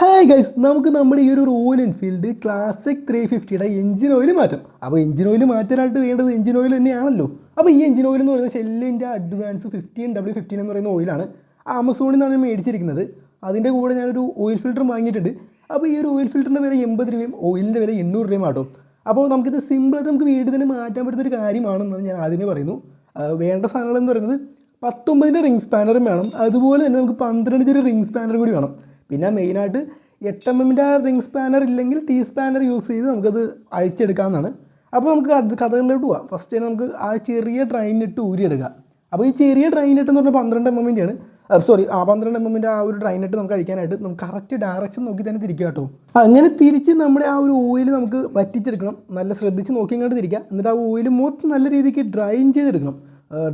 Hi guys, നമുക്ക് നമ്മുടെ ഈ ഒരു റോയൽ എൻഫീൽഡ് ക്ലാസിക് 350യുടെ എഞ്ചിൻ ഓയിൽ മാറ്റാം. അപ്പോൾ എഞ്ചിൻ ഓയിൽ മാറ്റാനായിട്ട് വേണ്ടത് എഞ്ചിൻ ഓയിൽ തന്നെയാണല്ലോ. അപ്പോൾ ഈ എഞ്ചിൻ ഓയിൽ എന്ന് പറയുന്നത് ഷെല്ലിൻ്റെ അഡ്വാൻസ് 15W15 എന്ന് പറയുന്ന ഓയിലാണ്. ആമസോണിൽ നിന്നാണ് ഞാൻ മേടിച്ചിരിക്കുന്നത്. അതിൻ്റെ കൂടെ ഞാനൊരു ഓയിൽ ഫിൽറ്റർ വാങ്ങിയിട്ടുണ്ട്. അപ്പോൾ ഈ ഒരു ഓയിൽ ഫിൽറ്ററിൻ്റെ വില 80 രൂപയും ഓയിലിൻ്റെ വില 800 രൂപയും ആട്ടോ. അപ്പോൾ നമുക്കിത് സിമ്പിളായിട്ട് നമുക്ക് വീട്ടിൽ തന്നെ മാറ്റാൻ പറ്റുന്നൊരു കാര്യമാണെന്ന് ഞാൻ ആദ്യമേ പറയുന്നു. വേണ്ട സാധനങ്ങൾ എന്ന് പറയുന്നത് 19ൻ്റെ റിംഗ് സ്പാനറും വേണം. അതുപോലെ തന്നെ നമുക്ക് 12 റിംഗ് സ്പാനർ കൂടി വേണം. പിന്നെ മെയിനായിട്ട് 8mm റിംഗ് സ്പാനർ ഇല്ലെങ്കിൽ ടീ സ്പാനർ യൂസ് ചെയ്ത് നമുക്കത് അഴിച്ചെടുക്കാവുന്നതാണ്. അപ്പോൾ നമുക്ക് കഥകളിലോട്ട് പോവാം. ഫസ്റ്റ് തന്നെ നമുക്ക് ആ ചെറിയ ഡ്രൈനിട്ട് ഊരിയെടുക്കാം. അപ്പോൾ ഈ ചെറിയ ഡ്രൈനിട്ട് എന്ന് പറഞ്ഞാൽ 12mm സോറി 12mm ആ ഒരു ഡ്രൈനിട്ട് നമുക്ക് അഴിക്കാനായിട്ട് നമുക്ക് കറക്റ്റ് ഡയറക്ഷൻ നോക്കി തന്നെ തിരിക്കുക കേട്ടോ. അങ്ങനെ തിരിച്ച് നമ്മുടെ ആ ഒരു ഓയിൽ നമുക്ക് വറ്റിച്ചെടുക്കണം. നല്ല ശ്രദ്ധിച്ച് നോക്കി ഇങ്ങോട്ട് തിരിക്കുക. എന്നിട്ട് ആ ഓയിൽ മൊത്തം നല്ല രീതിക്ക് ഡ്രൈൻ ചെയ്തെടുക്കണം.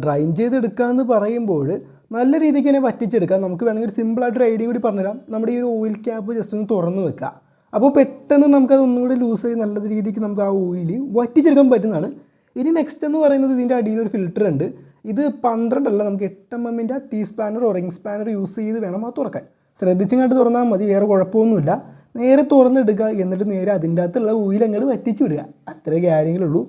ഡ്രൈൻ ചെയ്തെടുക്കുക എന്ന് പറയുമ്പോൾ നല്ല രീതിക്ക് തന്നെ വറ്റിച്ചെടുക്കാം. നമുക്ക് വേണമെങ്കിൽ ഒരു സിമ്പിളായിട്ടൊരു ഐഡിയ കൂടി പറഞ്ഞുതരാം. നമ്മുടെ ഈ ഒരു ഓയിൽ ക്യാപ്പ് ജസ്റ്റ് ഒന്ന് തുറന്ന് വെക്കുക. അപ്പോൾ പെട്ടെന്ന് നമുക്കത് ഒന്നും കൂടി ലൂസ് ചെയ്ത് നല്ല രീതിക്ക് നമുക്ക് ആ ഓയിൽ വറ്റിച്ചെടുക്കാൻ പറ്റുന്നതാണ്. ഇനി നെക്സ്റ്റ് എന്ന് പറയുന്നത് ഇതിൻ്റെ അടിയിലൊരു ഫിൽറ്റർ ഉണ്ട്. ഇത് 12 അല്ല, നമുക്ക് 8mm ടീ സ്പാനറോ റിംഗ് സ്പാനർ യൂസ് ചെയ്ത് വേണം അത് തുറക്കാൻ. ശ്രദ്ധിച്ചിങ്ങോട്ട് തുറന്നാൽ മതി, വേറെ കുഴപ്പമൊന്നുമില്ല. നേരെ തുറന്നെടുക്കുക, എന്നിട്ട് നേരെ അതിൻ്റെ അകത്തുള്ള ഓയിൽ അങ്ങോട്ട് വറ്റിച്ച് വിടുക. അത്രേ കാര്യങ്ങളുള്ളൂ.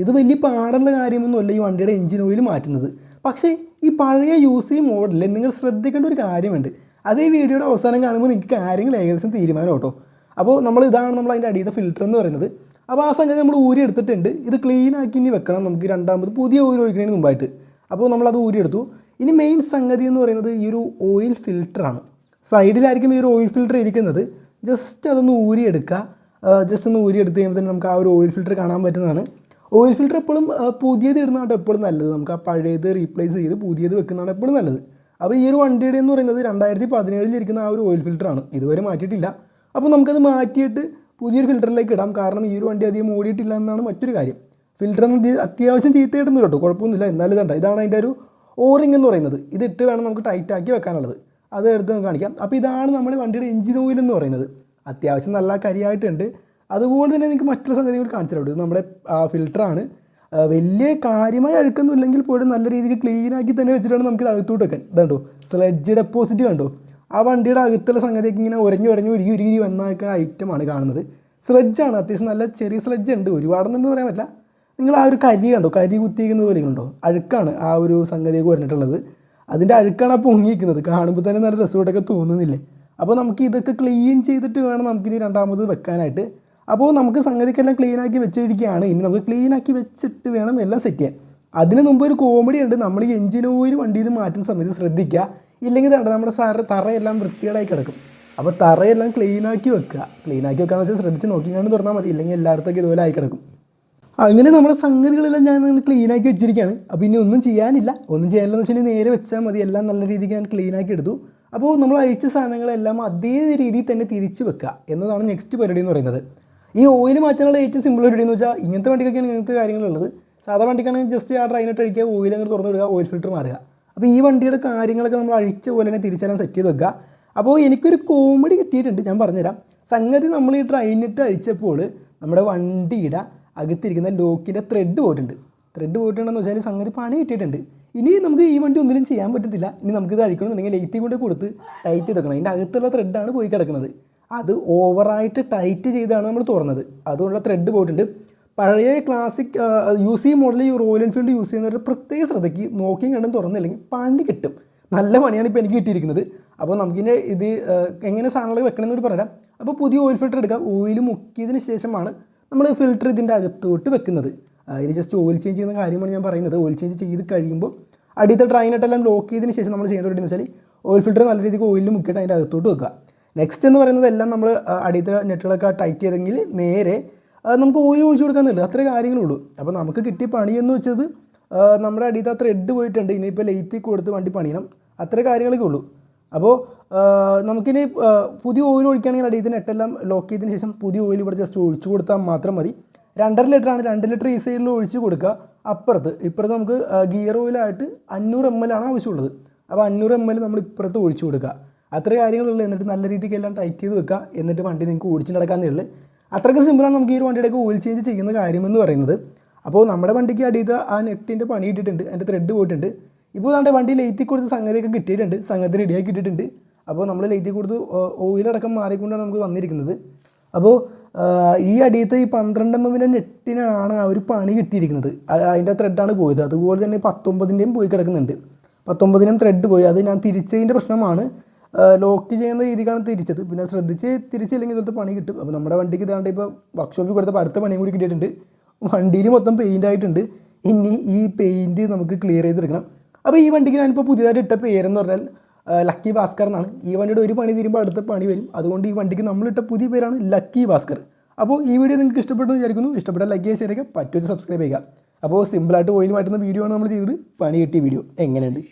ഇത് വലിയ പാടുള്ള കാര്യമൊന്നുമല്ല ഈ വണ്ടിയുടെ എഞ്ചിൻ ഓയിൽ മാറ്റുന്നത്. പക്ഷേ ഈ പഴയ യൂസ് മോഡലിൽ നിങ്ങൾ ശ്രദ്ധിക്കേണ്ട ഒരു കാര്യമുണ്ട്. അത് ഈ വീഡിയോയുടെ അവസാനം കാണുമ്പോൾ നിങ്ങൾക്ക് കാര്യങ്ങൾ ഏകദേശം തീരുമാനം കേട്ടോ. അപ്പോൾ ഇതാണ് നമ്മൾ അതിൻ്റെ അടിയിലെ ഫിൽറ്റർ എന്ന് പറയുന്നത്. അപ്പോൾ ആ സംഗതി നമ്മൾ ഊരി എടുത്തിട്ടുണ്ട്. ഇത് ക്ലീൻ ആക്കി ഇനി വെക്കണം നമുക്ക് രണ്ടാമത് പുതിയ ഓയിൽ ഒഴിക്കുന്നതിന് മുമ്പായിട്ട്. അപ്പോൾ നമ്മളത് ഊരിയെടുത്തു. ഇനി മെയിൻ സംഗതി എന്ന് പറയുന്നത് ഈ ഒരു ഓയിൽ ഫിൽറ്ററാണ്. സൈഡിലായിരിക്കും ഈ ഒരു ഓയിൽ ഫിൽറ്റർ ഇരിക്കുന്നത്. ജസ്റ്റ് അതൊന്ന് ഊരിയെടുക്കുക. ജസ്റ്റ് ഒന്ന് ഊരിയെടുത്ത് കഴിയുമ്പോൾ തന്നെ നമുക്ക് ആ ഒരു ഓയിൽ ഫിൽറ്റർ കാണാൻ പറ്റുന്നതാണ്. ഓയിൽ ഫിൽറ്റർ എപ്പോഴും പുതിയത് ഇടുന്നതാണ് എപ്പോഴും നല്ലത്. നമുക്ക് ആ പഴയത് റീപ്ലേസ് ചെയ്ത് പുതിയത് വെക്കുന്നതാണ് എപ്പോഴും നല്ലത്. അപ്പോൾ ഈ ഒരു വണ്ടിയുടെ എന്ന് പറയുന്നത് 2017 ഇരിക്കുന്ന ആ ഒരു ഓയിൽ ഫിൽറ്ററാണ്, ഇതുവരെ മാറ്റിയിട്ടില്ല. അപ്പോൾ നമുക്കത് മാറ്റിയിട്ട് പുതിയൊരു ഫിൽറ്ററിലേക്ക് ഇടാം. കാരണം ഈ ഒരു വണ്ടി അധികം ഓടിയിട്ടില്ല എന്നാണ് മറ്റൊരു കാര്യം. ഫിൽറ്ററൊന്നും അത്യാവശ്യം ചീത്തയിടുന്നു കേട്ടോ, കുഴപ്പമൊന്നുമില്ല. എന്നാലും ഇതാണ് അതിൻ്റെ ഒരു ഓറിംഗ് എന്ന് പറയുന്നത്. ഇതിട്ട് വേണം നമുക്ക് ടൈറ്റാക്കി വെക്കാനുള്ളത്. അത് എടുത്ത് നമുക്ക് കാണിക്കാം. അപ്പോൾ ഇതാണ് നമ്മുടെ വണ്ടിയുടെ എഞ്ചിൻ ഓയിൽ എന്ന് പറയുന്നത്. അത്യാവശ്യം നല്ല കരിയായിട്ടുണ്ട്. അതുപോലെ തന്നെ നിങ്ങൾക്ക് മറ്റൊരു സംഗതി കൂടി കാണിച്ചു തരാം. ഇത് നമ്മുടെ ഫിൽറ്ററാണ്. വലിയ കാര്യമായി അഴുക്കൊന്നുമില്ലെങ്കിൽ പോലും നല്ല രീതിക്ക് ക്ലീനാക്കി തന്നെ വെച്ചിട്ടാണ് നമുക്ക് അകത്തോട്ട് വെക്കാൻ. ഇതുണ്ടോ സ്ലെഡ്ജ് ഡെപ്പോസിറ്റ് കണ്ടോ? ആ വണ്ടിയുടെ അകത്തുള്ള സംഗതിയൊക്കെ ഇങ്ങനെ ഉരുകി വന്നൊക്കെ ഐറ്റമാണ് കാണുന്നത്. സ്ലെഡ്ജാണ്, അത്യാവശ്യം നല്ല ചെറിയ സ്ലെഡ്ജ് ഉണ്ട്. ഒരുപാടൊന്നും പറയാൻ പറ്റില്ല. നിങ്ങൾ ആ ഒരു കരി കണ്ടോ? കരി കുത്തിയിരിക്കുന്നത് പോലെ ഉണ്ടോ? അഴുക്കാണ് ആ ഒരു സംഗതിയൊക്കെ പറഞ്ഞിട്ടുള്ളത്. അതിൻ്റെ അഴുക്കാണ് ആ പൊങ്ങിയിരിക്കുന്നത്. കാണുമ്പോൾ തന്നെ നല്ല രസമായിട്ടൊക്കെ തോന്നുന്നില്ലേ? അപ്പോൾ നമുക്ക് ഇതൊക്കെ ക്ലീൻ ചെയ്തിട്ട് വേണം നമുക്കിനി രണ്ടാമത് വെക്കാനായിട്ട്. അപ്പോൾ നമുക്ക് സംഗതിക്കെല്ലാം ക്ലീനാക്കി വെച്ചിരിക്കുകയാണ്. ഇനി നമുക്ക് ക്ലീനാക്കി വെച്ചിട്ട് വേണം എല്ലാം സെറ്റ് ചെയ്യാൻ. അതിന് മുമ്പ് ഒരു കോമഡി ഉണ്ട്. നമ്മൾ ഈ എഞ്ചിൻ ഓയിൽ വണ്ടിയിൽ നിന്ന് മാറ്റുന്ന സമയത്ത് ശ്രദ്ധിക്കുക. ഇല്ലെങ്കിൽ നമ്മുടെ തറയെല്ലാം വൃത്തികേടായി കിടക്കും. അപ്പോൾ തറയെല്ലാം ക്ലീനാക്കി വെക്കുക. ക്ലീനാക്കി വെക്കാന്ന് വെച്ചാൽ ശ്രദ്ധിച്ച് നോക്കിക്കാണ്ട് തുറന്നാൽ മതി. ഇല്ലെങ്കിൽ എല്ലായിടത്തേക്കും ഇതുപോലെ ആയി കിടക്കും. അങ്ങനെ നമ്മുടെ സംഗതികളെല്ലാം ഞാൻ ക്ലീനാക്കി വെച്ചിരിക്കുകയാണ്. അപ്പോൾ ഇനി ഒന്നും ചെയ്യാനില്ലെന്ന് വെച്ചാൽ നേരെ വെച്ചാൽ മതി. എല്ലാം നല്ല രീതിക്ക് ഞാൻ ക്ലീനാക്കി എടുത്തു. അപ്പോൾ നമ്മൾ അഴിച്ച സാധനങ്ങളെല്ലാം അതേ രീതിയിൽ തന്നെ തിരിച്ച് വെക്കുക എന്നതാണ് നെക്സ്റ്റ് പരിപാടി എന്ന് പറയുന്നത്. ഈ ഓയിൽ മാറ്റാനുള്ള ഏറ്റവും സിമ്പിൾ പരിപാടി എന്ന് വെച്ചാൽ ഇങ്ങനത്തെ വണ്ടിക്കൊക്കെയാണ് ഇങ്ങനത്തെ കാര്യങ്ങളുള്ളത്. സാധാ വണ്ടിക്കാണെങ്കിൽ ജസ്റ്റ് ആ ഡ്രൈനിട്ട് അഴിക്കുക, ഓയിൽ അങ്ങോട്ട് തുറന്നു വിടുക, ഓയിൽ ഫിൽറ്റർ മാറുക. അപ്പോൾ ഈ വണ്ടിയുടെ കാര്യങ്ങളൊക്കെ നമ്മൾ അഴിച്ച പോലെ തന്നെ തിരിച്ചെല്ലാം സെറ്റ് ചെയ്ത് വെക്കുക. അപ്പോൾ എനിക്കൊരു കോമഡി കിട്ടിയിട്ടുണ്ട്, ഞാൻ പറഞ്ഞുതരാം. സംഗതി നമ്മൾ ഈ ഡ്രൈനിട്ട് അഴിച്ചപ്പോൾ നമ്മുടെ വണ്ടിയുടെ അകത്തിരിക്കുന്ന ലോക്കിൻ്റെ ത്രെഡ് പോയിട്ടുണ്ടെന്ന് വെച്ചാൽ സംഗതി പണി കിട്ടിയിട്ടുണ്ട്. ഇനി നമുക്ക് ഈ വണ്ടി ഒന്നിലും ചെയ്യാൻ പറ്റത്തില്ല. ഇനി നമുക്കിത് അഴിക്കണമെന്നുണ്ടെങ്കിൽ ലൈറ്റ് കൊണ്ട് കൊടുത്ത് ടൈറ്റ് ചെയ്ത് വെക്കണം. അതിൻ്റെ അകത്തുള്ള ത്രെഡാണ് പോയി കിടക്കുന്നത്. അത് ഓവറായിട്ട് ടൈറ്റ് ചെയ്താണ് നമ്മൾ തുറന്നത്. അതുകൊണ്ടുള്ള ത്രെഡ് പോയിട്ടുണ്ട്. പഴയ ക്ലാസിക് മോഡൽ ഈ റോയൽ എൻഫീൽഡ് യൂസ് ചെയ്യുന്നവരുടെ പ്രത്യേക ശ്രദ്ധയ്ക്ക് നോക്കിയും കണ്ടും തുറന്നില്ലെങ്കിൽ പണി കിട്ടും. നല്ല പണിയാണ് ഇപ്പോൾ എനിക്ക് കിട്ടിയിരിക്കുന്നത്. അപ്പോൾ നമുക്കിൻ്റെ ഇത് എങ്ങനെ സാധനങ്ങൾ വെക്കണമെന്ന് പറഞ്ഞുതരാം. അപ്പോൾ പുതിയ ഓയിൽ ഫിൽറ്റർ എടുക്കുക. ഓയിൽ മുക്കിയതിന് ശേഷമാണ് നമ്മൾ ഫിൽറ്റർ ഇതിൻ്റെ അകത്തോട്ട് വെക്കുന്നത്. ഇത് ജസ്റ്റ് ഓയിൽ ചേഞ്ച് ചെയ്യുന്ന കാര്യമാണ് ഞാൻ പറയുന്നത്. ഓയിൽ ചേഞ്ച് ചെയ്ത് കഴിയുമ്പോൾ അടിയത്തെ ഡ്രൈനായിട്ടെല്ലാം ലോക്ക് ചെയ്തതിന് ശേഷം നമ്മൾ ചെയ്യേണ്ട ഒരു എന്ന് വെച്ചാൽ ഓയിൽ ഫിൽറ്റർ നല്ല രീതിക്ക് ഓയിലിൽ മുക്കിയിട്ട് അതിൻ്റെ അകത്തോട്ട് വെക്കുക. നെക്സ്റ്റ് എന്ന് പറയുന്നത് എല്ലാം നമ്മൾ അടിയത്തെ നെറ്റുകളൊക്കെ ടൈറ്റ് ചെയ്തെങ്കിൽ നേരെ നമുക്ക് ഓയിൽ ഒഴിച്ചു കൊടുക്കാമെന്നില്ല. അത്രേ കാര്യങ്ങളുള്ളൂ. അപ്പോൾ നമുക്ക് കിട്ടിയ പണിയെന്ന് വെച്ചത് നമ്മുടെ അടിയത്തെ ആ ത്രെഡ് പോയിട്ടുണ്ട്. ഇനിയിപ്പോൾ ലെയ്ത്തി കൊടുത്ത് വണ്ടി പണിയണം. അത്രേ കാര്യങ്ങളൊക്കെ ഉള്ളൂ. അപ്പോൾ നമുക്കിനി പുതിയ ഓയിൽ ഒഴിക്കുകയാണെങ്കിൽ അടിയത്തെ നെറ്റെല്ലാം ലോക്ക് ചെയ്തതിന് ശേഷം പുതിയ ഓയിൽ ഇവിടെ ജസ്റ്റ് ഒഴിച്ചു കൊടുത്താൽ മാത്രം മതി. 2.5 ലിറ്ററാണ്. 2 ലിറ്റർ ഈ സൈഡിൽ ഒഴിച്ച് കൊടുക്കുക. ഇപ്പുറത്ത് നമുക്ക് ഗിയർ ഓയിലായിട്ട് 500 ml ആണ് ആവശ്യമുള്ളത്. അപ്പോൾ 500 ml നമ്മൾ ഇപ്പുറത്ത് ഒഴിച്ചു കൊടുക്കുക. അത്ര കാര്യങ്ങളുള്ളൂ. എന്നിട്ട് നല്ല രീതിക്ക് എല്ലാം ടൈറ്റ് ചെയ്ത് വെക്കുക. എന്നിട്ട് വണ്ടി നിങ്ങൾക്ക് ഓടിച്ച് നടക്കാമെന്നേ ഉള്ളൂ. അത്രയ്ക്ക് സിമ്പിളാണ് നമുക്ക് ഈ ഒരു വണ്ടിയുടെയൊക്കെ ഓയിൽ ചേഞ്ച് ചെയ്യുന്ന കാര്യമെന്ന് പറയുന്നത്. അപ്പോൾ നമ്മുടെ വണ്ടിക്ക് അടിയത് ആ നെറ്റിൻ്റെ പണി ഇട്ടിട്ടുണ്ട്, അതിൻ്റെ ത്രെഡ് പോയിട്ടുണ്ട്. ഇപ്പോൾ നമ്മുടെ വണ്ടി ലെയ്ത്തി കൊടുത്ത് സംഗതിയൊക്കെ കിട്ടിയിട്ടുണ്ട്, സംഗതി റെഡിയാക്കി ഇട്ടിട്ടുണ്ട്. അപ്പോൾ നമ്മൾ ലൈറ്റിൽ കൊടുത്ത് ഓയിലടക്കം മാറിക്കൊണ്ടാണ് നമുക്ക് വന്നിരിക്കുന്നത്. അപ്പോൾ ഈ അടിയത്തെ ഈ 12 mm നെറ്റിനാണ് ആ ഒരു പണി കിട്ടിയിരിക്കുന്നത്. അതിൻ്റെ ത്രെഡാണ് പോയത്. അതുപോലെ തന്നെ 19-ൻ്റെയും പോയി കിടക്കുന്നുണ്ട്. 19-നും ത്രെഡ് പോയി. അത് ഞാൻ തിരിച്ചതിൻ്റെ പ്രശ്നമാണ്. ലോക്ക് ചെയ്യുന്ന രീതിക്കാണ് തിരിച്ചത്. പിന്നെ ശ്രദ്ധിച്ച് തിരിച്ചില്ലെങ്കിൽ ഇതുപോലത്തെ പണി കിട്ടും. അപ്പോൾ നമ്മുടെ വണ്ടിക്ക് ഇതാണ്ട് ഇപ്പോൾ വർക്ക്ഷോപ്പിൽ കൊടുത്തപ്പോൾ അടുത്ത പണിയും കൂടി കിട്ടിയിട്ടുണ്ട്. വണ്ടിയിൽ മൊത്തം പെയിൻ്റ് ആയിട്ടുണ്ട്. ഇനി ഈ പെയിൻറ്റ് നമുക്ക് ക്ലിയർ ചെയ്തെടുക്കണം. അപ്പോൾ ഈ വണ്ടിക്ക് ഞാനിപ്പോൾ പുതിയതായിട്ട് ഇട്ട പേരെന്ന് പറഞ്ഞാൽ ലക്കി ഭാസ്കർ എന്നാണ്. ഈ വണ്ടിയുടെ ഒരു പണി തീരുമ്പോൾ അടുത്ത പണി വരും. അതുകൊണ്ട് ഈ വണ്ടിക്ക് നമ്മളിട്ട പുതിയ പേരാണ് ലക്കി ഭാസ്കർ. അപ്പോൾ ഈ വീഡിയോ നിങ്ങൾക്ക് ഇഷ്ടപ്പെട്ടെന്ന് വിചാരിക്കുന്നു. ഇഷ്ടപ്പെട്ടാൽ ലൈക്ക് ചെയ്യുക, ഷെയർ ചെയ്യുക, പറ്റുമെങ്കിൽ സബ്സ്ക്രൈബ് ചെയ്യുക. അപ്പോൾ സിമ്പിളായിട്ട് ഓയിൽ മാറ്റുന്ന വീഡിയോ ആണ് നമ്മൾ ചെയ്തത്. പണി കിട്ടിയ വീഡിയോ എങ്ങനെയുണ്ട്?